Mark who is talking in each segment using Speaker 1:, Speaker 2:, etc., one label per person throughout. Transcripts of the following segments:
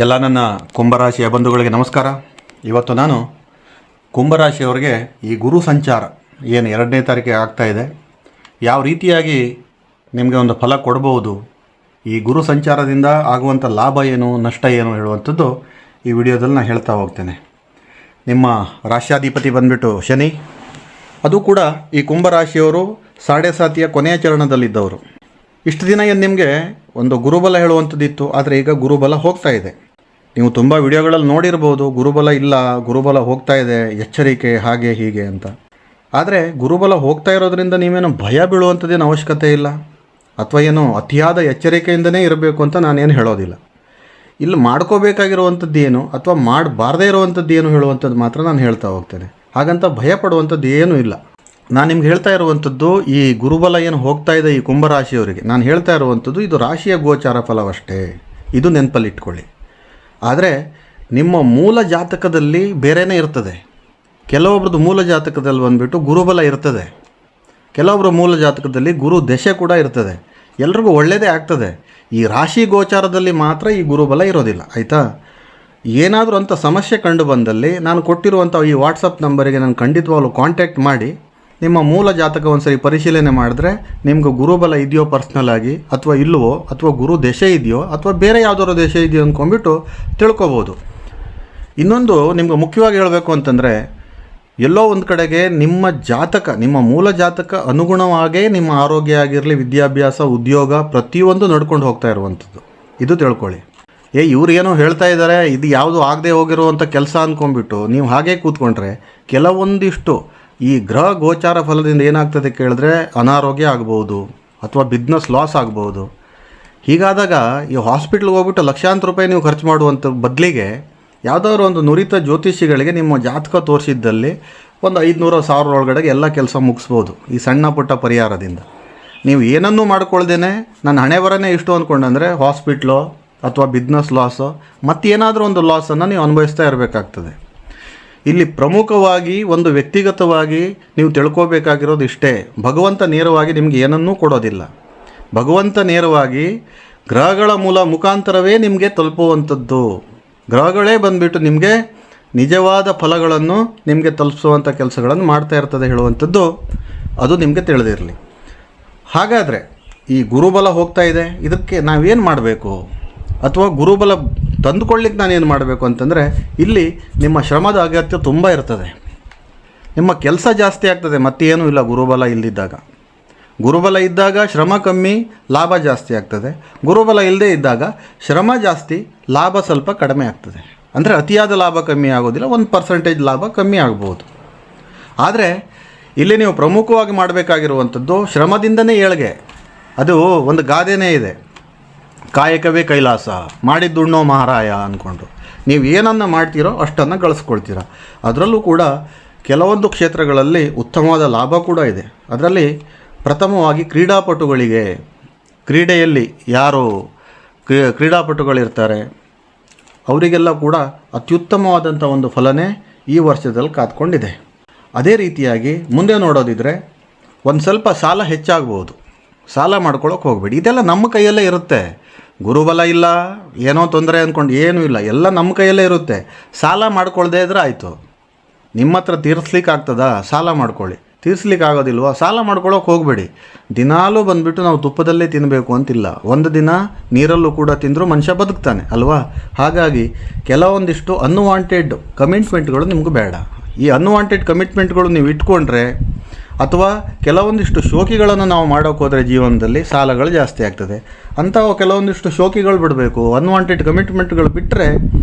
Speaker 1: ಎಲ್ಲ ನನ್ನ ಕುಂಭರಾಶಿಯ ಬಂಧುಗಳಿಗೆ ನಮಸ್ಕಾರ. ಇವತ್ತು ನಾನು ಕುಂಭರಾಶಿಯವರಿಗೆ ಈ ಗುರು ಸಂಚಾರ ಏನು 2ನೇ ತಾರೀಕಿಗೆ ಆಗ್ತಾಯಿದೆ, ಯಾವ ರೀತಿಯಾಗಿ ನಿಮಗೆ ಒಂದು ಫಲ ಕೊಡಬಹುದು, ಈ ಗುರು ಸಂಚಾರದಿಂದ ಆಗುವಂಥ ಲಾಭ ಏನು ನಷ್ಟ ಏನು ಹೇಳುವಂಥದ್ದು ಈ ವಿಡಿಯೋದಲ್ಲಿ ನಾನು ಹೇಳ್ತಾ ಹೋಗ್ತೇನೆ. ನಿಮ್ಮ ರಾಶ್ಯಾಧಿಪತಿ ಬಂದುಬಿಟ್ಟು ಶನಿ, ಅದು ಕೂಡ ಈ ಕುಂಭರಾಶಿಯವರು 7.5 ಕೊನೆಯ ಚರಣದಲ್ಲಿದ್ದವರು. ಇಷ್ಟು ದಿನ ಏನು ನಿಮಗೆ ಒಂದು ಗುರುಬಲ ಹೇಳುವಂಥದ್ದಿತ್ತು, ಆದರೆ ಈಗ ಗುರುಬಲ ಹೋಗ್ತಾ ಇದೆ. ನೀವು ತುಂಬ ವಿಡಿಯೋಗಳಲ್ಲಿ ನೋಡಿರ್ಬೋದು, ಗುರುಬಲ ಇಲ್ಲ, ಗುರುಬಲ ಹೋಗ್ತಾ ಇದೆ, ಎಚ್ಚರಿಕೆ ಹಾಗೆ ಹೀಗೆ ಅಂತ. ಆದರೆ ಗುರುಬಲ ಹೋಗ್ತಾ ಇರೋದ್ರಿಂದ ನೀವೇನು ಭಯ ಬೀಳುವಂಥದ್ದೇನು ಅವಶ್ಯಕತೆ ಇಲ್ಲ, ಅಥವಾ ಏನು ಅತಿಯಾದ ಎಚ್ಚರಿಕೆಯಿಂದನೇ ಇರಬೇಕು ಅಂತ ನಾನೇನು ಹೇಳೋದಿಲ್ಲ. ಇಲ್ಲಿ ಮಾಡ್ಕೋಬೇಕಾಗಿರುವಂಥದ್ದು ಏನು ಅಥವಾ ಮಾಡಬಾರ್ದೇ ಇರುವಂಥದ್ದು ಏನು ಹೇಳುವಂಥದ್ದು ಮಾತ್ರ ನಾನು ಹೇಳ್ತಾ ಹೋಗ್ತೇನೆ. ಹಾಗಂತ ಭಯ ಪಡುವಂಥದ್ದು ಏನೂ ಇಲ್ಲ. ನಾನು ನಿಮ್ಗೆ ಹೇಳ್ತಾ ಇರುವಂಥದ್ದು ಈ ಗುರುಬಲ ಏನು ಹೋಗ್ತಾ ಇದೆ ಈ ಕುಂಭರಾಶಿಯವರಿಗೆ, ನಾನು ಹೇಳ್ತಾ ಇರುವಂಥದ್ದು ಇದು ರಾಶಿಯ ಗೋಚಾರ ಫಲವಷ್ಟೇ, ಇದು ನೆನಪಲ್ಲಿಟ್ಕೊಳ್ಳಿ. ಆದರೆ ನಿಮ್ಮ ಮೂಲ ಜಾತಕದಲ್ಲಿ ಬೇರೆಯೇ ಇರ್ತದೆ. ಕೆಲವೊಬ್ರದ್ದು ಮೂಲ ಜಾತಕದಲ್ಲಿ ಬಂದುಬಿಟ್ಟು ಗುರುಬಲ ಇರ್ತದೆ, ಕೆಲವೊಬ್ಬರ ಮೂಲ ಜಾತಕದಲ್ಲಿ ಗುರು ದಶೆ ಕೂಡ ಇರ್ತದೆ. ಎಲ್ರಿಗೂ ಒಳ್ಳೆಯದೇ ಆಗ್ತದೆ. ಈ ರಾಶಿ ಗೋಚಾರದಲ್ಲಿ ಮಾತ್ರ ಈ ಗುರುಬಲ ಇರೋದಿಲ್ಲ, ಆಯಿತಾ? ಏನಾದರೂ ಅಂಥ ಸಮಸ್ಯೆ ಕಂಡು ಬಂದಲ್ಲಿ ನಾನು ಕೊಟ್ಟಿರುವಂಥ ಈ ವಾಟ್ಸಪ್ ನಂಬರಿಗೆ ನಾನು ಖಂಡಿತವಾಗ್ಲೂ ಕಾಂಟ್ಯಾಕ್ಟ್ ಮಾಡಿ ನಿಮ್ಮ ಮೂಲ ಜಾತಕ ಒಂದು ಸರಿ ಪರಿಶೀಲನೆ ಮಾಡಿದ್ರೆ ನಿಮ್ಗೆ ಗುರುಬಲ ಇದೆಯೋ ಪರ್ಸ್ನಲ್ ಆಗಿ ಅಥವಾ ಇಲ್ಲವೋ, ಅಥವಾ ಗುರು ದಶೆ ಇದೆಯೋ ಅಥವಾ ಬೇರೆ ಯಾವುದಾದ್ರು ದಶೆ ಇದೆಯೋ ಅಂದ್ಕೊಂಡ್ಬಿಟ್ಟು ತಿಳ್ಕೊಬೋದು. ಇನ್ನೊಂದು ನಿಮ್ಗೆ ಮುಖ್ಯವಾಗಿ ಹೇಳಬೇಕು ಅಂತಂದರೆ, ಎಲ್ಲೋ ಒಂದು ಕಡೆಗೆ ನಿಮ್ಮ ಜಾತಕ, ನಿಮ್ಮ ಮೂಲ ಜಾತಕ ಅನುಗುಣವಾಗೇ ನಿಮ್ಮ ಆರೋಗ್ಯ ಆಗಿರಲಿ, ವಿದ್ಯಾಭ್ಯಾಸ, ಉದ್ಯೋಗ ಪ್ರತಿಯೊಂದು ನಡ್ಕೊಂಡು ಹೋಗ್ತಾ ಇರುವಂಥದ್ದು, ಇದು ತಿಳ್ಕೊಳ್ಳಿ. ಇವ್ರು ಏನೋ ಹೇಳ್ತಾ ಇದ್ದಾರೆ, ಇದು ಯಾವುದು ಆಗದೆ ಹೋಗಿರುವಂಥ ಕೆಲಸ ಅಂದ್ಕೊಂಡ್ಬಿಟ್ಟು ನೀವು ಹಾಗೇ ಕೂತ್ಕೊಂಡ್ರೆ ಕೆಲವೊಂದಿಷ್ಟು ಈ ಗ್ರಹ ಗೋಚಾರ ಫಲದಿಂದ ಏನಾಗ್ತದೆ ಕೇಳಿದ್ರೆ ಅನಾರೋಗ್ಯ ಆಗ್ಬೋದು ಅಥವಾ ಬಿಸ್ನೆಸ್ ಲಾಸ್ ಆಗ್ಬೋದು. ಹೀಗಾದಾಗ ಈ ಹಾಸ್ಪಿಟ್ಲ್ಗೆ ಹೋಗ್ಬಿಟ್ಟು ಲಕ್ಷಾಂತರ ರೂಪಾಯಿ ನೀವು ಖರ್ಚು ಮಾಡುವಂಥ ಬದಲಿಗೆ ಯಾವುದಾದ್ರು ಒಂದು ನುರಿತ ಜ್ಯೋತಿಷಿಗಳಿಗೆ ನಿಮ್ಮ ಜಾತಕ ತೋರಿಸಿದ್ದಲ್ಲಿ ಒಂದು 500-1000 ಒಳಗಡೆ ಎಲ್ಲ ಕೆಲಸ ಮುಗಿಸ್ಬೋದು ಈ ಸಣ್ಣ ಪುಟ್ಟ ಪರಿಹಾರದಿಂದ. ನೀವು ಏನನ್ನೂ ಮಾಡ್ಕೊಳ್ದೇನೆ ನನ್ನ ಹಣೆ ಬರನೇ ಇಷ್ಟು ಅಂದ್ಕೊಂಡಂದರೆ ಹಾಸ್ಪಿಟ್ಲೋ ಅಥವಾ ಬಿಸ್ನೆಸ್ ಲಾಸೋ ಮತ್ತೇನಾದರೂ ಒಂದು ಲಾಸನ್ನು ನೀವು ಅನುಭವಿಸ್ತಾ ಇರಬೇಕಾಗ್ತದೆ. ಇಲ್ಲಿ ಪ್ರಮುಖವಾಗಿ ಒಂದು ವ್ಯಕ್ತಿಗತವಾಗಿ ನೀವು ತಿಳ್ಕೋಬೇಕಾಗಿರೋದು ಇಷ್ಟೇ, ಭಗವಂತ ನೇರವಾಗಿ ನಿಮಗೆ ಏನನ್ನೂ ಕೊಡೋದಿಲ್ಲ. ಭಗವಂತ ನೇರವಾಗಿ ಗ್ರಹಗಳ ಮುಖಾಂತರವೇ ನಿಮಗೆ ತಲುಪುವಂಥದ್ದು. ಗ್ರಹಗಳೇ ಬಂದುಬಿಟ್ಟು ನಿಮಗೆ ನಿಜವಾದ ಫಲಗಳನ್ನು ನಿಮಗೆ ತಲುಪಿಸುವಂಥ ಕೆಲಸಗಳನ್ನು ಮಾಡ್ತಾ ಇರ್ತದೆ ಹೇಳುವಂಥದ್ದು ಅದು ನಿಮಗೆ ತಿಳಿದಿರಲಿ. ಹಾಗಾದರೆ ಈ ಗುರುಬಲ ಹೋಗ್ತಾ ಇದೆ, ಇದಕ್ಕೆ ನಾವೇನು ಮಾಡಬೇಕು ಅಥವಾ ಗುರುಬಲ ತಂದುಕೊಳ್ಳಿಕ್ಕೆ ನಾನೇನು ಮಾಡಬೇಕು ಅಂತಂದರೆ, ಇಲ್ಲಿ ನಿಮ್ಮ ಶ್ರಮದ ಅಗತ್ಯ ತುಂಬ ಇರ್ತದೆ, ನಿಮ್ಮ ಕೆಲಸ ಜಾಸ್ತಿ ಆಗ್ತದೆ, ಮತ್ತೇನೂ ಇಲ್ಲ. ಗುರುಬಲ ಇಲ್ಲದಿದ್ದಾಗ, ಗುರುಬಲ ಇದ್ದಾಗ ಶ್ರಮ ಕಮ್ಮಿ, ಲಾಭ ಜಾಸ್ತಿ ಆಗ್ತದೆ. ಗುರುಬಲ ಇಲ್ಲದೇ ಇದ್ದಾಗ ಶ್ರಮ ಜಾಸ್ತಿ, ಲಾಭ ಸ್ವಲ್ಪ ಕಡಿಮೆ ಆಗ್ತದೆ. ಅಂದರೆ ಅತಿಯಾದ ಲಾಭ ಕಮ್ಮಿ ಆಗೋದಿಲ್ಲ, 1% ಲಾಭ ಕಮ್ಮಿ ಆಗ್ಬೋದು. ಆದರೆ ಇಲ್ಲಿ ನೀವು ಪ್ರಮುಖವಾಗಿ ಮಾಡಬೇಕಾಗಿರುವಂಥದ್ದು ಶ್ರಮದಿಂದನೇ ಏಳ್ಗೆ. ಅದು ಒಂದು ಗಾದೆನೇ ಇದೆ, ಕಾಯಕವೇ ಕೈಲಾಸ, ಮಾಡಿದ್ದುಣ್ಣೋ ಮಹಾರಾಯ ಅಂದ್ಕೊಂಡು ನೀವು ಏನನ್ನು ಮಾಡ್ತೀರೋ ಅಷ್ಟನ್ನು ಗಳಿಸ್ಕೊಳ್ತೀರ. ಅದರಲ್ಲೂ ಕೂಡ ಕೆಲವೊಂದು ಕ್ಷೇತ್ರಗಳಲ್ಲಿ ಉತ್ತಮವಾದ ಲಾಭ ಕೂಡ ಇದೆ. ಅದರಲ್ಲಿ ಪ್ರಥಮವಾಗಿ ಕ್ರೀಡಾಪಟುಗಳಿಗೆ, ಕ್ರೀಡೆಯಲ್ಲಿ ಯಾರು ಕ್ರೀಡಾಪಟುಗಳಿರ್ತಾರೆ ಅವರಿಗೆಲ್ಲ ಕೂಡ ಅತ್ಯುತ್ತಮವಾದಂಥ ಒಂದು ಫಲನೇ ಈ ವರ್ಷದಲ್ಲಿ ಕಾತ್ಕೊಂಡಿದೆ. ಅದೇ ರೀತಿಯಾಗಿ ಮುಂದೆ ನೋಡೋದಿದ್ರೆ ಒಂದು ಸ್ವಲ್ಪ ಸಾಲ ಹೆಚ್ಚಾಗ್ಬೋದು, ಸಾಲ ಮಾಡ್ಕೊಳ್ಳೋಕೆ ಹೋಗಬೇಡಿ. ಇದೆಲ್ಲ ನಮ್ಮ ಕೈಯಲ್ಲೇ ಇರುತ್ತೆ. ಗುರುಬಲ ಇಲ್ಲ, ಏನೋ ತೊಂದರೆ ಅಂದ್ಕೊಂಡು ಏನೂ ಇಲ್ಲ, ಎಲ್ಲ ನಮ್ಮ ಕೈಯಲ್ಲೇ ಇರುತ್ತೆ. ಸಾಲ ಮಾಡ್ಕೊಳ್ದೇ ಇದ್ರೆ ಆಯಿತು. ನಿಮ್ಮ ಹತ್ರ ತೀರಿಸ್ಲಿಕ್ಕೆ ಆಗ್ತದಾ? ಸಾಲ ಮಾಡ್ಕೊಳ್ಳಿ. ತೀರಿಸ್ಲಿಕ್ಕೆ ಆಗೋದಿಲ್ವ? ಸಾಲ ಮಾಡ್ಕೊಳ್ಳೋಕೆ ಹೋಗಬೇಡಿ. ದಿನಾಲೂ ಬಂದುಬಿಟ್ಟು ನಾವು ತುಪ್ಪದಲ್ಲೇ ತಿನ್ನಬೇಕು ಅಂತಿಲ್ಲ, ಒಂದು ದಿನ ನೀರಲ್ಲೂ ಕೂಡ ತಿಂದರೂ ಮನುಷ್ಯ ಬದುಕ್ತಾನೆ ಅಲ್ವಾ? ಹಾಗಾಗಿ ಕೆಲವೊಂದಿಷ್ಟು ಅನ್ವಾಂಟೆಡ್ ಕಮಿಟ್ಮೆಂಟ್ಗಳು ನಿಮ್ಗೆ ಬೇಡ. ಈ ಅನ್ವಾಂಟೆಡ್ ಕಮಿಟ್ಮೆಂಟ್ಗಳು ನೀವು ಇಟ್ಕೊಂಡ್ರೆ ಅಥವಾ ಕೆಲವೊಂದಿಷ್ಟು ಶೋಕಿಗಳನ್ನು ನಾವು ಮಾಡೋಕ್ಕೆ ಹೋದರೆ ಜೀವನದಲ್ಲಿ ಸಾಲಗಳು ಜಾಸ್ತಿ ಆಗ್ತದೆ. ಅಂಥವು ಕೆಲವೊಂದಿಷ್ಟು ಶೋಕಿಗಳು ಬಿಡಬೇಕು, ಅನ್ವಾಂಟೆಡ್ ಕಮಿಟ್ಮೆಂಟ್ಗಳು ಬಿಟ್ಟರೆ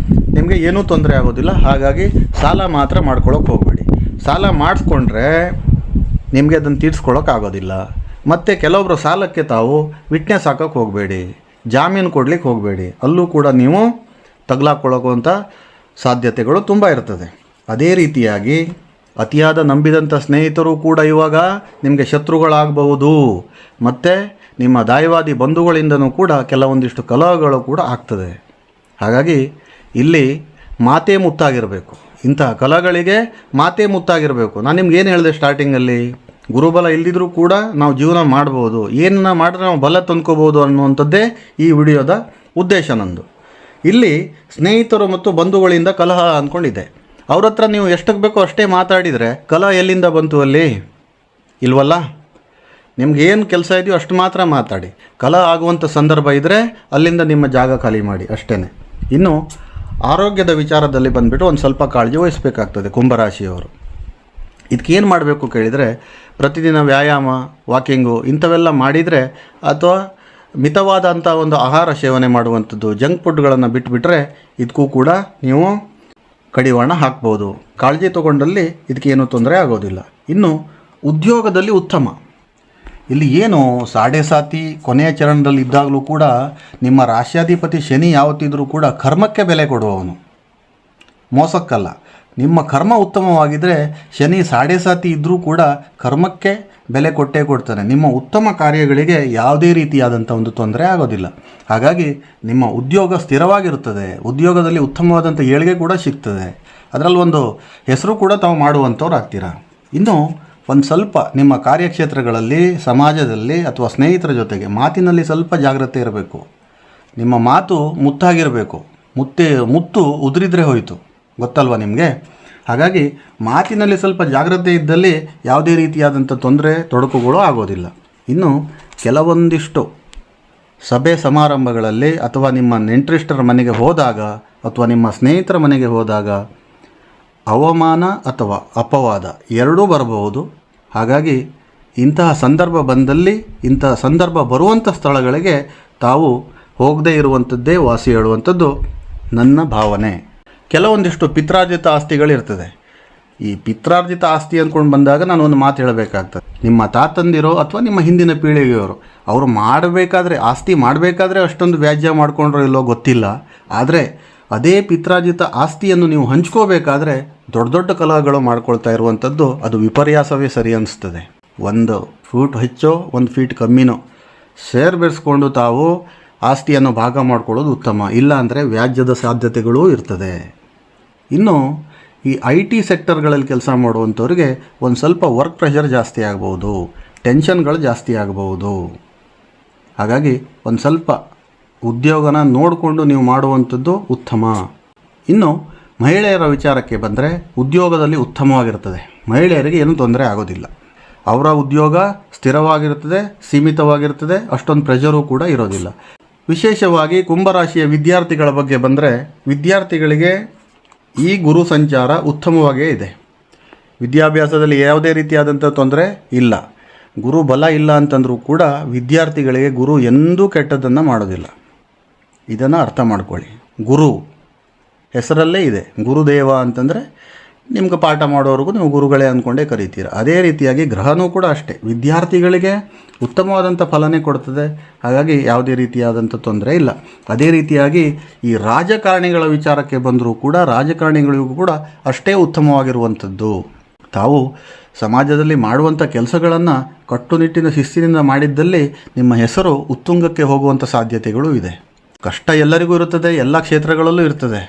Speaker 1: ನಿಮಗೆ ಏನೂ ತೊಂದರೆ ಆಗೋದಿಲ್ಲ. ಹಾಗಾಗಿ ಸಾಲ ಮಾತ್ರ ಮಾಡ್ಕೊಳ್ಳೋಕೆ ಹೋಗಬೇಡಿ. ಸಾಲ ಮಾಡಿಸ್ಕೊಂಡ್ರೆ ನಿಮಗೆ ಅದನ್ನು ತೀರಿಸ್ಕೊಳ್ಳೋಕ್ಕಾಗೋದಿಲ್ಲ. ಮತ್ತು ಕೆಲವೊಬ್ಬರು ಸಾಲಕ್ಕೆ ತಾವು ವಿಟ್ನೆಸ್ ಹಾಕೋಕ್ಕೆ ಹೋಗಬೇಡಿ, ಜಾಮೀನು ಕೊಡಲಿಕ್ಕೆ ಹೋಗಬೇಡಿ, ಅಲ್ಲೂ ಕೂಡ ನೀವು ತಗಲಾಕೊಳ್ಳೋವಂಥ ಸಾಧ್ಯತೆಗಳು ತುಂಬ ಇರ್ತದೆ. ಅದೇ ರೀತಿಯಾಗಿ ಅತಿಯಾದ ನಂಬಿದಂಥ ಸ್ನೇಹಿತರು ಕೂಡ ಇವಾಗ ನಿಮಗೆ ಶತ್ರುಗಳಾಗಬಹುದು. ಮತ್ತು ನಿಮ್ಮ ದಾಯವಾದಿ ಬಂಧುಗಳಿಂದನೂ ಕೂಡ ಕೆಲವೊಂದಿಷ್ಟು ಕಲಹಗಳು ಕೂಡ ಆಗ್ತದೆ. ಹಾಗಾಗಿ ಇಲ್ಲಿ ಮಾತೇ ಮುತ್ತಾಗಿರಬೇಕು. ಇಂಥ ಕಲಹಗಳಿಗೆ ಮಾತೇ ಮುತ್ತಾಗಿರಬೇಕು. ನಾನು ನಿಮ್ಗೆ ಏನು ಹೇಳಿದೆ ಸ್ಟಾರ್ಟಿಂಗಲ್ಲಿ, ಗುರುಬಲ ಇಲ್ಲದಿದ್ರೂ ಕೂಡ ನಾವು ಜೀವನ ಮಾಡ್ಬೋದು, ಏನನ್ನ ಮಾಡಿದ್ರೆ ನಾವು ಬಲ ತಂದ್ಕೋಬೋದು ಅನ್ನುವಂಥದ್ದೇ ಈ ವಿಡಿಯೋದ ಉದ್ದೇಶ ನಂದು. ಇಲ್ಲಿ ಸ್ನೇಹಿತರು ಮತ್ತು ಬಂಧುಗಳಿಂದ ಕಲಹ ಅಂದ್ಕೊಂಡಿದೆ. ಅವ್ರ ಹತ್ರ ನೀವು ಎಷ್ಟಕ್ಕೆ ಬೇಕೋ ಅಷ್ಟೇ ಮಾತಾಡಿದರೆ ಕಲಹ ಎಲ್ಲಿಂದ ಬಂತು ಅಲ್ಲಿ? ಇಲ್ವಲ್ಲ. ನಿಮ್ಗೇನು ಕೆಲಸ ಇದೆಯೋ ಅಷ್ಟು ಮಾತ್ರ ಮಾತಾಡಿ. ಕಲಹ ಆಗುವಂಥ ಸಂದರ್ಭ ಇದ್ದರೆ ಅಲ್ಲಿಂದ ನಿಮ್ಮ ಜಾಗ ಖಾಲಿ ಮಾಡಿ ಅಷ್ಟೇ. ಇನ್ನು ಆರೋಗ್ಯದ ವಿಚಾರದಲ್ಲಿ ಬಂದುಬಿಟ್ಟು ಒಂದು ಸ್ವಲ್ಪ ಕಾಳಜಿ ವಹಿಸಬೇಕಾಗ್ತದೆ ಕುಂಭರಾಶಿಯವರು. ಇದಕ್ಕೇನು ಮಾಡಬೇಕು ಕೇಳಿದರೆ, ಪ್ರತಿದಿನ ವ್ಯಾಯಾಮ, ವಾಕಿಂಗು ಇಂಥವೆಲ್ಲ ಮಾಡಿದರೆ, ಅಥವಾ ಮಿತವಾದಂಥ ಒಂದು ಆಹಾರ ಸೇವನೆ ಮಾಡುವಂಥದ್ದು, ಜಂಕ್ ಫುಡ್ಗಳನ್ನು ಬಿಟ್ಟುಬಿಟ್ರೆ ಇದಕ್ಕೂ ಕೂಡ ನೀವು ಕಡಿವಾಣ ಹಾಕ್ಬೋದು. ಕಾಳಜಿ ತೊಗೊಂಡಲ್ಲಿ ಇದಕ್ಕೇನು ತೊಂದರೆ ಆಗೋದಿಲ್ಲ. ಇನ್ನು ಉದ್ಯೋಗದಲ್ಲಿ ಉತ್ತಮ. ಇಲ್ಲಿ ಏನು ಸಾಡೆ ಸಾತಿ ಕೊನೆಯ ಚರಣದಲ್ಲಿ ಇದ್ದಾಗಲೂ ಕೂಡ ನಿಮ್ಮ ರಾಶ್ಯಾಧಿಪತಿ ಶನಿ ಯಾವತ್ತಿದ್ರೂ ಕೂಡ ಕರ್ಮಕ್ಕೆ ಬೆಲೆ ಕೊಡುವವನು, ಮೋಸಕ್ಕಲ್ಲ. ನಿಮ್ಮ ಕರ್ಮ ಉತ್ತಮವಾಗಿದ್ದರೆ ಶನಿ ಸಾಡೆ ಸಾತಿ ಇದ್ದರೂ ಕೂಡ ಕರ್ಮಕ್ಕೆ ಬೆಲೆ ಕೊಟ್ಟೇ ಕೊಡ್ತಾನೆ. ನಿಮ್ಮ ಉತ್ತಮ ಕಾರ್ಯಗಳಿಗೆ ಯಾವುದೇ ರೀತಿಯಾದಂಥ ಒಂದು ತೊಂದರೆ ಆಗೋದಿಲ್ಲ. ಹಾಗಾಗಿ ನಿಮ್ಮ ಉದ್ಯೋಗ ಸ್ಥಿರವಾಗಿರುತ್ತದೆ. ಉದ್ಯೋಗದಲ್ಲಿ ಉತ್ತಮವಾದಂಥ ಏಳಿಗೆ ಕೂಡ ಸಿಗ್ತದೆ. ಅದರಲ್ಲಿ ಒಂದು ಹೆಸರು ಕೂಡ ತಾವು ಮಾಡುವಂಥವ್ರು ಆಗ್ತೀರಾ. ಇನ್ನು ಒಂದು ಸ್ವಲ್ಪ ನಿಮ್ಮ ಕಾರ್ಯಕ್ಷೇತ್ರಗಳಲ್ಲಿ, ಸಮಾಜದಲ್ಲಿ ಅಥವಾ ಸ್ನೇಹಿತರ ಜೊತೆಗೆ ಮಾತಿನಲ್ಲಿ ಸ್ವಲ್ಪ ಜಾಗ್ರತೆ ಇರಬೇಕು. ನಿಮ್ಮ ಮಾತು ಮುತ್ತಾಗಿರಬೇಕು. ಮುತ್ತು ಉದುರಿದ್ರೆ ಹೋಯಿತು, ಗೊತ್ತಲ್ವ ನಿಮಗೆ? ಹಾಗಾಗಿ ಮಾತಿನಲ್ಲಿ ಸ್ವಲ್ಪ ಜಾಗ್ರತೆ ಇದ್ದಲ್ಲಿ ಯಾವುದೇ ರೀತಿಯಾದಂಥ ತೊಂದರೆ ತೊಡಕುಗಳು ಆಗೋದಿಲ್ಲ. ಇನ್ನು ಕೆಲವೊಂದಿಷ್ಟು ಸಭೆ ಸಮಾರಂಭಗಳಲ್ಲಿ ಅಥವಾ ನಿಮ್ಮ ನೆಂಟರಿಷ್ಟರ ಮನೆಗೆ ಹೋದಾಗ ಅಥವಾ ನಿಮ್ಮ ಸ್ನೇಹಿತರ ಮನೆಗೆ ಹೋದಾಗ ಅವಮಾನ ಅಥವಾ ಅಪವಾದ ಎರಡೂ ಬರಬಹುದು. ಹಾಗಾಗಿ ಇಂತಹ ಸಂದರ್ಭ ಬಂದಲ್ಲಿ, ಇಂತಹ ಸಂದರ್ಭ ಬರುವಂಥ ಸ್ಥಳಗಳಿಗೆ ತಾವು ಹೋಗದೇ ಇರುವಂಥದ್ದೇ ವಾಸಿ ಹೇಳುವಂಥದ್ದು ನನ್ನ ಭಾವನೆ. ಕೆಲವೊಂದಿಷ್ಟು ಪಿತ್ರಾರ್ಜಿತ ಆಸ್ತಿಗಳಿರ್ತದೆ. ಈ ಪಿತ್ರಾರ್ಜಿತ ಆಸ್ತಿ ಅಂದ್ಕೊಂಡು ಬಂದಾಗ ನಾನು ಒಂದು ಮಾತು ಹೇಳಬೇಕಾಗ್ತದೆ. ನಿಮ್ಮ ತಾತಂದಿರೋ ಅಥವಾ ನಿಮ್ಮ ಹಿಂದಿನ ಪೀಳಿಗೆಯವರು ಅವರು ಮಾಡಬೇಕಾದ್ರೆ, ಆಸ್ತಿ ಮಾಡಬೇಕಾದ್ರೆ ಅಷ್ಟೊಂದು ವ್ಯಾಜ್ಯ ಮಾಡ್ಕೊಂಡ್ರೋ ಇಲ್ಲೋ ಗೊತ್ತಿಲ್ಲ. ಆದರೆ ಅದೇ ಪಿತ್ರಾರ್ಜಿತ ಆಸ್ತಿಯನ್ನು ನೀವು ಹಂಚ್ಕೋಬೇಕಾದ್ರೆ ದೊಡ್ಡ ದೊಡ್ಡ ಕಲಹಗಳು ಮಾಡ್ಕೊಳ್ತಾ ಇರುವಂಥದ್ದು ಅದು ವಿಪರ್ಯಾಸವೇ ಸರಿ ಅನಿಸ್ತದೆ. 1 ಫೀಟ್ ಹೆಚ್ಚೋ 1 ಫೀಟ್ ಕಮ್ಮಿನೋ ಶೇರ್ ಬೆರೆಸ್ಕೊಂಡು ತಾವು ಆಸ್ತಿಯನ್ನು ಭಾಗ ಮಾಡ್ಕೊಳ್ಳೋದು ಉತ್ತಮ. ಇಲ್ಲ ಅಂದರೆ ವ್ಯಾಜ್ಯದ ಸಾಧ್ಯತೆಗಳೂ ಇರ್ತದೆ. ಇನ್ನು ಈ IT ಸೆಕ್ಟರ್ಗಳಲ್ಲಿ ಕೆಲಸ ಮಾಡುವಂಥವ್ರಿಗೆ ಒಂದು ಸ್ವಲ್ಪ ವರ್ಕ್ ಪ್ರೆಷರ್ ಜಾಸ್ತಿ ಆಗ್ಬೋದು, ಟೆನ್ಷನ್ಗಳು ಜಾಸ್ತಿ ಆಗಬಹುದು. ಹಾಗಾಗಿ ಒಂದು ಸ್ವಲ್ಪ ಉದ್ಯೋಗನ ನೋಡಿಕೊಂಡು ನೀವು ಮಾಡುವಂಥದ್ದು ಉತ್ತಮ. ಇನ್ನು ಮಹಿಳೆಯರ ವಿಚಾರಕ್ಕೆ ಬಂದರೆ ಉದ್ಯೋಗದಲ್ಲಿ ಉತ್ತಮವಾಗಿರ್ತದೆ. ಮಹಿಳೆಯರಿಗೆ ಏನೂ ತೊಂದರೆ ಆಗೋದಿಲ್ಲ. ಅವರ ಉದ್ಯೋಗ ಸ್ಥಿರವಾಗಿರ್ತದೆ, ಸೀಮಿತವಾಗಿರ್ತದೆ, ಅಷ್ಟೊಂದು ಪ್ರೆಷರೂ ಕೂಡ ಇರೋದಿಲ್ಲ. ವಿಶೇಷವಾಗಿ ಕುಂಭರಾಶಿಯ ವಿದ್ಯಾರ್ಥಿಗಳ ಬಗ್ಗೆ ಬಂದರೆ, ವಿದ್ಯಾರ್ಥಿಗಳಿಗೆ ಈ ಗುರು ಸಂಚಾರ ಉತ್ತಮವಾಗೇ ಇದೆ. ವಿದ್ಯಾಭ್ಯಾಸದಲ್ಲಿ ಯಾವುದೇ ರೀತಿಯಾದಂಥ ತೊಂದರೆ ಇಲ್ಲ. ಗುರು ಬಲ ಇಲ್ಲ ಅಂತಂದರೂ ಕೂಡ ವಿದ್ಯಾರ್ಥಿಗಳಿಗೆ ಗುರು ಎಂದೂ ಕೆಟ್ಟದ್ದನ್ನು ಮಾಡೋದಿಲ್ಲ. ಇದನ್ನು ಅರ್ಥ ಮಾಡ್ಕೊಳ್ಳಿ. ಗುರು ಹೆಸರಲ್ಲೇ ಇದೆ. ಗುರುದೇವ ಅಂತಂದರೆ ನಿಮ್ಗೆ ಪಾಠ ಮಾಡೋರಿಗೂ ನೀವು ಗುರುಗಳೇ ಅಂದ್ಕೊಂಡೇ ಕರಿತೀರ. ಅದೇ ರೀತಿಯಾಗಿ ಗ್ರಹನೂ ಕೂಡ ಅಷ್ಟೇ, ವಿದ್ಯಾರ್ಥಿಗಳಿಗೆ ಉತ್ತಮವಾದಂಥ ಫಲನೇ ಕೊಡ್ತದೆ. ಹಾಗಾಗಿ ಯಾವುದೇ ರೀತಿಯಾದಂಥ ತೊಂದರೆ ಇಲ್ಲ. ಅದೇ ರೀತಿಯಾಗಿ ಈ ರಾಜಕಾರಣಿಗಳ ವಿಚಾರಕ್ಕೆ ಬಂದರೂ ಕೂಡ ರಾಜಕಾರಣಿಗಳಿಗೂ ಕೂಡ ಅಷ್ಟೇ ಉತ್ತಮವಾಗಿರುವಂಥದ್ದು. ತಾವು ಸಮಾಜದಲ್ಲಿ ಮಾಡುವಂಥ ಕೆಲಸಗಳನ್ನು ಕಟ್ಟುನಿಟ್ಟಿನ ಶಿಸ್ತಿನಿಂದ ಮಾಡಿದ್ದಲ್ಲಿ ನಿಮ್ಮ ಹೆಸರು ಉತ್ತುಂಗಕ್ಕೆ ಹೋಗುವಂಥ ಸಾಧ್ಯತೆಗಳು ಇದೆ. ಕಷ್ಟ ಎಲ್ಲರಿಗೂ ಇರುತ್ತದೆ, ಎಲ್ಲ ಕ್ಷೇತ್ರಗಳಲ್ಲೂ ಇರ್ತದೆ.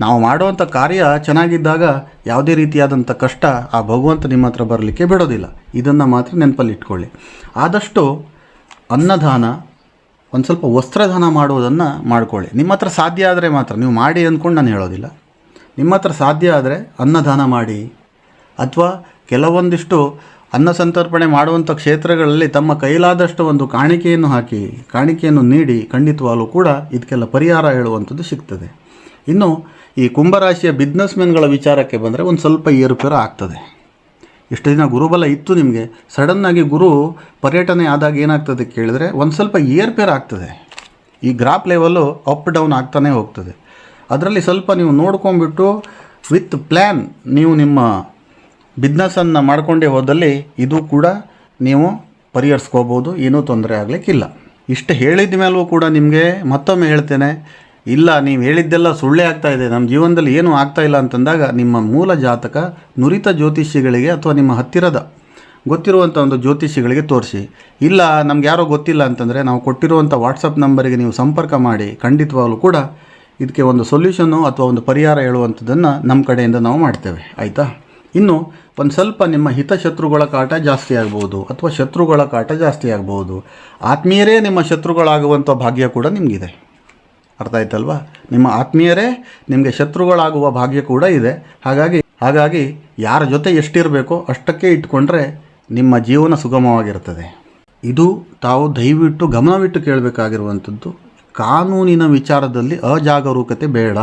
Speaker 1: ನಾವು ಮಾಡುವಂಥ ಕಾರ್ಯ ಚೆನ್ನಾಗಿದ್ದಾಗ ಯಾವುದೇ ರೀತಿಯಾದಂಥ ಕಷ್ಟ ಆ ಭಗವಂತ ನಿಮ್ಮ ಹತ್ರ ಬರಲಿಕ್ಕೆ ಬಿಡೋದಿಲ್ಲ. ಇದನ್ನು ಮಾತ್ರ ನೆನಪಲ್ಲಿ ಇಟ್ಕೊಳ್ಳಿ. ಆದಷ್ಟು ಅನ್ನದಾನ, ಒಂದು ಸ್ವಲ್ಪ ವಸ್ತ್ರದಾನ ಮಾಡುವುದನ್ನು ಮಾಡ್ಕೊಳ್ಳಿ. ನಿಮ್ಮ ಹತ್ರ ಸಾಧ್ಯ ಆದರೆ ಮಾತ್ರ, ನೀವು ಮಾಡಿ ಅಂದ್ಕೊಂಡು ನಾನು ಹೇಳೋದಿಲ್ಲ. ನಿಮ್ಮ ಹತ್ರ ಸಾಧ್ಯ ಆದರೆ ಅನ್ನದಾನ ಮಾಡಿ. ಅಥವಾ ಕೆಲವೊಂದಿಷ್ಟು ಅನ್ನ ಸಂತರ್ಪಣೆ ಮಾಡುವಂಥ ಕ್ಷೇತ್ರಗಳಲ್ಲಿ ತಮ್ಮ ಕೈಲಾದಷ್ಟು ಒಂದು ಕಾಣಿಕೆಯನ್ನು ಹಾಕಿ, ಕಾಣಿಕೆಯನ್ನು ನೀಡಿ ಖಂಡಿತವಾಗಲೂ ಕೂಡ ಇದಕ್ಕೆಲ್ಲ ಪರಿಹಾರ ಹೇಳುವಂಥದ್ದು ಸಿಗ್ತದೆ. ಇನ್ನು ಈ ಕುಂಭರಾಶಿಯ ಬಿಸ್ನೆಸ್ಮೆನ್ಗಳ ವಿಚಾರಕ್ಕೆ ಬಂದರೆ ಒಂದು ಸ್ವಲ್ಪ ಏರುಪೇರು ಆಗ್ತದೆ. ಇಷ್ಟು ದಿನ ಗುರುಬಲ ಇತ್ತು ನಿಮಗೆ, ಸಡನ್ನಾಗಿ ಗುರು ಪರ್ಯಟನೆ ಆದಾಗ ಏನಾಗ್ತದೆ ಕೇಳಿದ್ರೆ ಒಂದು ಸ್ವಲ್ಪ ಏರುಪೇರು ಆಗ್ತದೆ. ಈ ಗ್ರಾಫ್ ಲೆವೆಲ್ಲು ಅಪ್ ಡೌನ್ ಆಗ್ತಾನೆ ಹೋಗ್ತದೆ. ಅದರಲ್ಲಿ ಸ್ವಲ್ಪ ನೀವು ನೋಡ್ಕೊಂಡ್ಬಿಟ್ಟು ವಿತ್ ಪ್ಲ್ಯಾನ್ ನೀವು ನಿಮ್ಮ ಬಿಸ್ನೆಸ್ಸನ್ನು ಮಾಡ್ಕೊಂಡೇ ಹೋದಲ್ಲಿ ಇದು ಕೂಡ ನೀವು ಪರಿಹರಿಸ್ಕೋಬೋದು. ಏನೂ ತೊಂದರೆ ಆಗಲಿಕ್ಕಿಲ್ಲ. ಇಷ್ಟು ಹೇಳಿದ ಮೇಲೂ ಕೂಡ ನಿಮಗೆ ಮತ್ತೊಮ್ಮೆ ಹೇಳ್ತೇನೆ, ಇಲ್ಲ ನೀವು ಹೇಳಿದ್ದೆಲ್ಲ ಸುಳ್ಳೇ ಆಗ್ತಾಯಿದೆ, ನಮ್ಮ ಜೀವನದಲ್ಲಿ ಏನೂ ಆಗ್ತಾಯಿಲ್ಲ ಅಂತಂದಾಗ ನಿಮ್ಮ ಮೂಲ ಜಾತಕ ನುರಿತ ಜ್ಯೋತಿಷಿಗಳಿಗೆ ಅಥವಾ ನಿಮ್ಮ ಹತ್ತಿರದ ಗೊತ್ತಿರುವಂಥ ಒಂದು ಜ್ಯೋತಿಷಿಗಳಿಗೆ ತೋರಿಸಿ. ಇಲ್ಲ ನಮ್ಗೆ ಯಾರೋ ಗೊತ್ತಿಲ್ಲ ಅಂತಂದರೆ ನಾವು ಕೊಟ್ಟಿರುವಂಥ ವಾಟ್ಸಪ್ ನಂಬರಿಗೆ ನೀವು ಸಂಪರ್ಕ ಮಾಡಿ. ಖಂಡಿತವಾಗಲೂ ಕೂಡ ಇದಕ್ಕೆ ಒಂದು ಸೊಲ್ಯೂಷನ್ನು ಅಥವಾ ಒಂದು ಪರಿಹಾರ ಹೇಳುವಂಥದ್ದನ್ನು ನಮ್ಮ ಕಡೆಯಿಂದ ನಾವು ಮಾಡ್ತೇವೆ. ಆಯಿತಾ? ಇನ್ನು ಒಂದು ಸ್ವಲ್ಪ ನಿಮ್ಮ ಹಿತಶತ್ರುಗಳ ಕಾಟ ಜಾಸ್ತಿ ಆಗ್ಬೋದು ಅಥವಾ ಶತ್ರುಗಳ ಕಾಟ ಜಾಸ್ತಿ ಆಗ್ಬೋದು. ಆತ್ಮೀಯರೇ ನಿಮ್ಮ ಶತ್ರುಗಳಾಗುವಂಥ ಭಾಗ್ಯ ಕೂಡ ನಿಮಗಿದೆ. ಅರ್ಥ ಆಯ್ತಲ್ವಾ? ನಿಮ್ಮ ಆತ್ಮೀಯರೇ ನಿಮಗೆ ಶತ್ರುಗಳಾಗುವ ಭಾಗ್ಯ ಕೂಡ ಇದೆ. ಹಾಗಾಗಿ ಯಾರ ಜೊತೆ ಎಷ್ಟಿರಬೇಕೋ ಅಷ್ಟಕ್ಕೆ ಇಟ್ಕೊಂಡ್ರೆ ನಿಮ್ಮ ಜೀವನ ಸುಗಮವಾಗಿರ್ತದೆ. ಇದು ತಾವು ದಯವಿಟ್ಟು ಗಮನವಿಟ್ಟು ಕೇಳಬೇಕಾಗಿರುವಂಥದ್ದು. ಕಾನೂನಿನ ವಿಚಾರದಲ್ಲಿ ಅಜಾಗರೂಕತೆ ಬೇಡ.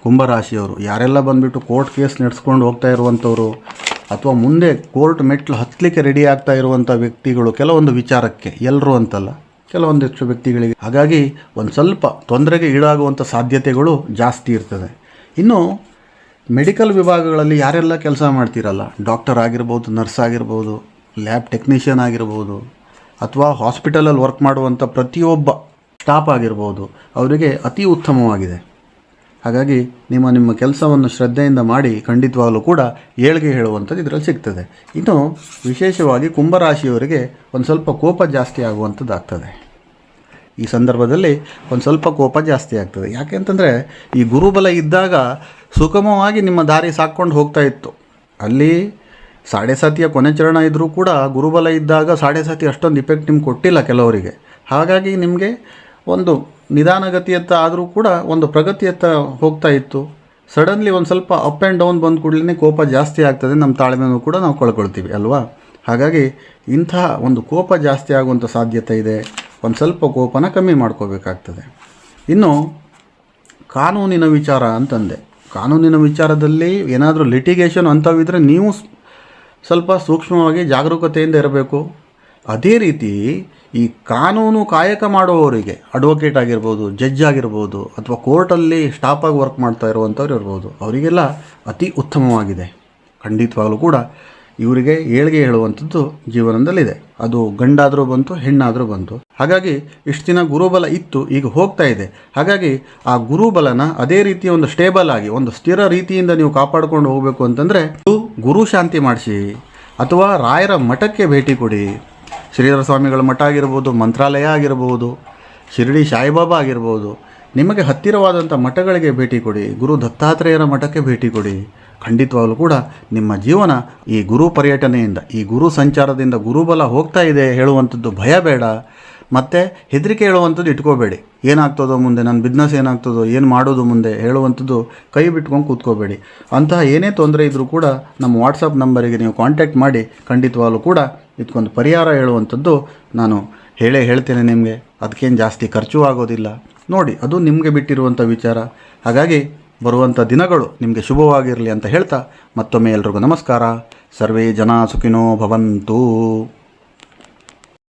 Speaker 1: ಕುಂಭರಾಶಿಯವರು ಯಾರೆಲ್ಲ ಬಂದುಬಿಟ್ಟು ಕೋರ್ಟ್ ಕೇಸ್ ನಡೆಸ್ಕೊಂಡು ಹೋಗ್ತಾ ಇರುವಂಥವ್ರು ಅಥವಾ ಮುಂದೆ ಕೋರ್ಟ್ ಮೆಟ್ಲು ಹತ್ತಲಿಕ್ಕೆ ರೆಡಿ ಆಗ್ತಾ ಇರುವಂಥ ವ್ಯಕ್ತಿಗಳು ಕೆಲವೊಂದು ವಿಚಾರಕ್ಕೆ, ಎಲ್ಲರೂ ಅಂತಲ್ಲ, ಕೆಲವೊಂದಿಷ್ಟು ವ್ಯಕ್ತಿಗಳಿಗೆ, ಹಾಗಾಗಿ ಒಂದು ಸ್ವಲ್ಪ ತೊಂದರೆಗೆ ಈಡಾಗುವಂಥ ಸಾಧ್ಯತೆಗಳು ಜಾಸ್ತಿ ಇರ್ತದೆ. ಇನ್ನು ಮೆಡಿಕಲ್ ವಿಭಾಗಗಳಲ್ಲಿ ಯಾರೆಲ್ಲ ಕೆಲಸ ಮಾಡ್ತಿರಲ್ಲ, ಡಾಕ್ಟರ್ ಆಗಿರ್ಬೋದು, ನರ್ಸ್ ಆಗಿರ್ಬೋದು, ಲ್ಯಾಬ್ ಟೆಕ್ನಿಷಿಯನ್ ಆಗಿರ್ಬೋದು, ಅಥವಾ ಹಾಸ್ಪಿಟಲಲ್ಲಿ ವರ್ಕ್ ಮಾಡುವಂಥ ಪ್ರತಿಯೊಬ್ಬ ಸ್ಟಾಫ್ ಆಗಿರ್ಬೋದು, ಅವರಿಗೆ ಅತಿ ಉತ್ತಮವಾಗಿದೆ. ಹಾಗಾಗಿ ನಿಮ್ಮ ಕೆಲಸವನ್ನು ಶ್ರದ್ಧೆಯಿಂದ ಮಾಡಿ ಖಂಡಿತವಾಗಲೂ ಕೂಡ ಏಳಿಗೆ ಹೇಳುವಂಥದ್ದು ಇದರಲ್ಲಿ ಸಿಗ್ತದೆ. ಇನ್ನು ವಿಶೇಷವಾಗಿ ಕುಂಭರಾಶಿಯವರಿಗೆ ಒಂದು ಸ್ವಲ್ಪ ಕೋಪ ಜಾಸ್ತಿ ಆಗುವಂಥದ್ದಾಗ್ತದೆ. ಈ ಸಂದರ್ಭದಲ್ಲಿ ಒಂದು ಸ್ವಲ್ಪ ಕೋಪ ಜಾಸ್ತಿ ಆಗ್ತದೆ. ಯಾಕೆ ಅಂತಂದರೆ ಈ ಗುರುಬಲ ಇದ್ದಾಗ ಸುಗಮವಾಗಿ ನಿಮ್ಮ ದಾರಿ ಸಾಕ್ಕೊಂಡು ಹೋಗ್ತಾ ಇತ್ತು. ಅಲ್ಲಿ 7.5 ಕೊನೆ ಚರಣ ಇದ್ದರೂ ಕೂಡ ಗುರುಬಲ ಇದ್ದಾಗ 7.5 ಅಷ್ಟೊಂದು ಇಫೆಕ್ಟ್ ನಿಮ್ಗೆ ಕೊಟ್ಟಿಲ್ಲ ಕೆಲವರಿಗೆ. ಹಾಗಾಗಿ ನಿಮಗೆ ಒಂದು ನಿಧಾನಗತಿಯತ್ತ ಆದರೂ ಕೂಡ ಒಂದು ಪ್ರಗತಿಯತ್ತ ಹೋಗ್ತಾ ಇತ್ತು. ಸಡನ್ಲಿ ಒಂದು ಸ್ವಲ್ಪ ಅಪ್ ಆ್ಯಂಡ್ ಡೌನ್ ಬಂದ ಕೂಡಲೇ ಕೋಪ ಜಾಸ್ತಿ ಆಗ್ತದೆ. ನಮ್ಮ ತಾಳ್ಮೆನೂ ಕೂಡ ನಾವು ಕಳ್ಕೊಳ್ತೀವಿ ಅಲ್ವಾ? ಹಾಗಾಗಿ ಇಂತಹ ಒಂದು ಕೋಪ ಜಾಸ್ತಿ ಆಗುವಂಥ ಸಾಧ್ಯತೆ ಇದೆ. ಒಂದು ಸ್ವಲ್ಪ ಕೋಪನ ಕಮ್ಮಿ ಮಾಡ್ಕೋಬೇಕಾಗ್ತದೆ. ಇನ್ನು ಕಾನೂನಿನ ವಿಚಾರ ಅಂತಂದೆ. ಕಾನೂನಿನ ವಿಚಾರದಲ್ಲಿ ಏನಾದರೂ ಲಿಟಿಗೇಷನ್ ಅಂಥವಿದ್ದರೆ ನೀವು ಸ್ವಲ್ಪ ಸೂಕ್ಷ್ಮವಾಗಿ ಜಾಗರೂಕತೆಯಿಂದ ಇರಬೇಕು. ಅದೇ ರೀತಿ ಈ ಕಾನೂನು ಕಾಯಕ ಮಾಡುವವರಿಗೆ, ಅಡ್ವೊಕೇಟ್ ಆಗಿರ್ಬೋದು, ಜಡ್ಜ್ ಆಗಿರ್ಬೋದು, ಅಥವಾ ಕೋರ್ಟಲ್ಲಿ ಸ್ಟಾಫಾಗಿ ವರ್ಕ್ ಮಾಡ್ತಾ ಇರುವಂಥವ್ರು ಇರ್ಬೋದು, ಅವರಿಗೆಲ್ಲ ಅತಿ ಉತ್ತಮವಾಗಿದೆ. ಖಂಡಿತವಾಗಲೂ ಕೂಡ ಇವರಿಗೆ ಏಳಿಗೆ ಹೇಳುವಂಥದ್ದು ಜೀವನದಲ್ಲಿದೆ. ಅದು ಗಂಡಾದರೂ ಬಂತು, ಹೆಣ್ಣಾದರೂ ಬಂತು. ಹಾಗಾಗಿ ಇಷ್ಟು ದಿನ ಗುರುಬಲ ಇತ್ತು, ಈಗ ಹೋಗ್ತಾ ಇದೆ. ಹಾಗಾಗಿ ಆ ಗುರುಬಲನ ಅದೇ ರೀತಿ ಒಂದು ಸ್ಟೇಬಲ್ ಆಗಿ, ಒಂದು ಸ್ಥಿರ ರೀತಿಯಿಂದ ನೀವು ಕಾಪಾಡಿಕೊಂಡು ಹೋಗಬೇಕು ಅಂತಂದರೆ ಗುರು ಶಾಂತಿ ಮಾಡಿಸಿ, ಅಥವಾ ರಾಯರ ಮಠಕ್ಕೆ ಭೇಟಿ ಕೊಡಿ. ಶ್ರೀಧರ ಸ್ವಾಮಿಗಳ ಮಠ ಆಗಿರ್ಬೋದು, ಮಂತ್ರಾಲಯ ಆಗಿರ್ಬೋದು, ಶಿರಡಿ ಸಾಯಿಬಾಬಾ ಆಗಿರ್ಬೋದು, ನಿಮಗೆ ಹತ್ತಿರವಾದಂಥ ಮಠಗಳಿಗೆ ಭೇಟಿ ಕೊಡಿ. ಗುರು ದತ್ತಾತ್ರೇಯರ ಮಠಕ್ಕೆ ಭೇಟಿ ಕೊಡಿ. ಖಂಡಿತವಾಗಲೂ ಕೂಡ ನಿಮ್ಮ ಜೀವನ ಈ ಗುರು ಪರ್ಯಟನೆಯಿಂದ, ಈ ಗುರು ಸಂಚಾರದಿಂದ ಗುರುಬಲ ಹೋಗ್ತಾ ಇದೆ ಹೇಳುವಂಥದ್ದು ಭಯ ಬೇಡ. ಮತ್ತು ಹೆದರಿಕೆ ಹೇಳುವಂಥದ್ದು ಇಟ್ಕೋಬೇಡಿ. ಏನಾಗ್ತದೋ ಮುಂದೆ, ನನ್ನ ಬಿಸ್ನೆಸ್ ಏನಾಗ್ತದೋ, ಏನು ಮಾಡೋದು ಮುಂದೆ ಹೇಳುವಂಥದ್ದು ಕೈ ಬಿಟ್ಕೊಂಡು ಕೂತ್ಕೋಬೇಡಿ. ಅಂತಹ ಏನೇ ತೊಂದರೆ ಇದ್ದರೂ ಕೂಡ ನಮ್ಮ ವಾಟ್ಸಪ್ ನಂಬರಿಗೆ ನೀವು ಕಾಂಟ್ಯಾಕ್ಟ್ ಮಾಡಿ. ಖಂಡಿತವಾಗಲೂ ಕೂಡ ಇದಕ್ಕೊಂದು ಪರಿಹಾರ ಹೇಳುವಂಥದ್ದು ನಾನು ಹೇಳ್ತೇನೆ ನಿಮಗೆ. ಅದಕ್ಕೇನು ಜಾಸ್ತಿ ಖರ್ಚು ಆಗೋದಿಲ್ಲ. ನೋಡಿ, ಅದು ನಿಮಗೆ ಬಿಟ್ಟಿರುವಂಥ ವಿಚಾರ. ಹಾಗಾಗಿ ಬರುವಂಥ ದಿನಗಳು ನಿಮಗೆ ಶುಭವಾಗಿರಲಿ ಅಂತ ಹೇಳ್ತಾ ಮತ್ತೊಮ್ಮೆ ಎಲ್ರಿಗೂ ನಮಸ್ಕಾರ. ಸರ್ವೇ ಜನ ಸುಖಿನೋ ಭವಂತು.